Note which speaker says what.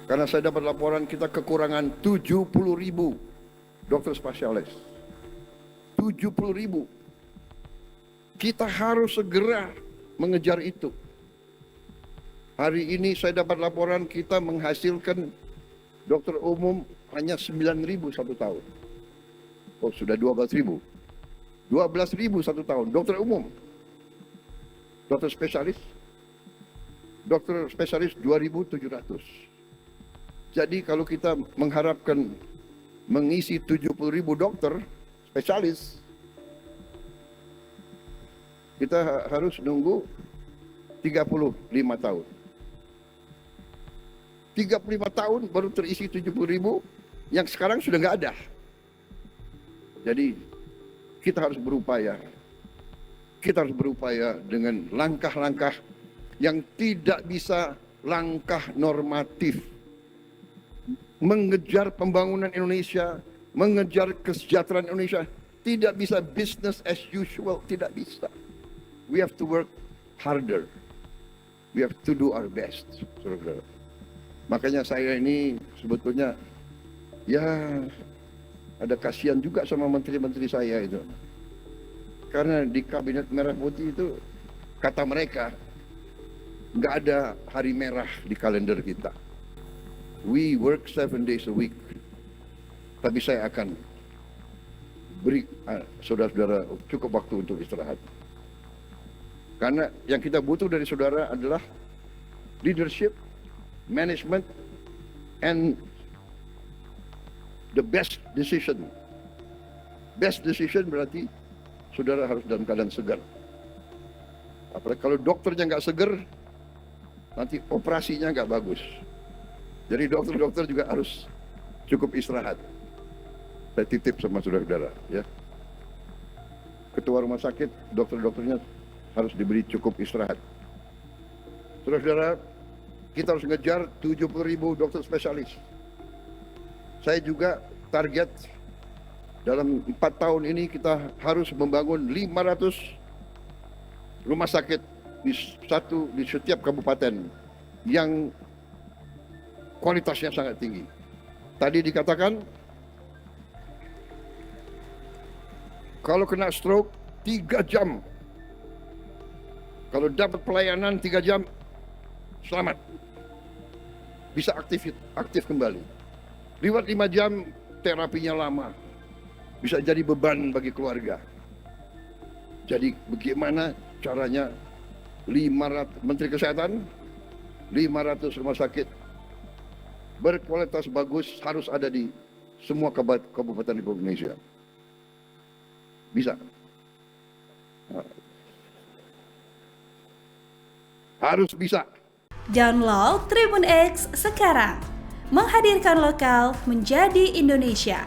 Speaker 1: Karena saya dapat laporan kita kekurangan 70.000 dokter spesialis. 70.000. Kita harus segera mengejar itu. Hari ini saya dapat laporan kita menghasilkan dokter umum hanya 9.000 satu tahun. Oh, sudah 12.000. 12.000 satu tahun, dokter umum. Dokter spesialis 2.700. Jadi kalau kita mengharapkan mengisi 70.000 dokter spesialis, kita harus nunggu 35 tahun. 35 tahun baru terisi 70.000 yang sekarang sudah nggak ada. Jadi kita harus berupaya. Kita harus berupaya dengan langkah-langkah yang tidak bisa langkah normatif. Mengejar pembangunan Indonesia, mengejar kesejahteraan Indonesia, tidak bisa business as usual, tidak bisa. We have to work harder. We have to do our best, saudara-saudara. Makanya saya ini sebetulnya ya ada kasihan juga sama menteri-menteri saya itu. Karena di Kabinet Merah Putih itu kata mereka nggak ada hari merah di kalender kita. We work 7 days a week. Tapi saya akan beri saudara-saudara cukup waktu untuk istirahat. Karena yang kita butuh dari saudara adalah leadership, management, and the best decision. Best decision berarti saudara harus dalam keadaan segar. Apalagi kalau dokternya nggak segar, nanti operasinya nggak bagus. Jadi dokter-dokter juga harus cukup istirahat. Saya titip sama saudara-saudara, ya. Ketua rumah sakit, dokter-dokternya harus diberi cukup istirahat. Saudara-saudara, kita harus ngejar 70.000 dokter spesialis. Saya juga target dalam 4 tahun ini kita harus membangun 500 rumah sakit di setiap kabupaten yang kualitasnya sangat tinggi. Tadi dikatakan kalau kena stroke 3 jam, kalau dapat pelayanan 3 jam, selamat, bisa aktif kembali. Lewat 5 jam terapinya lama, bisa jadi beban bagi keluarga. Jadi bagaimana caranya 500 Menteri Kesehatan, 500 rumah sakit berkualitas bagus harus ada di semua kabupaten di Indonesia. Bisa. Harus bisa.
Speaker 2: Download Tribun X sekarang. Menghadirkan lokal menjadi Indonesia.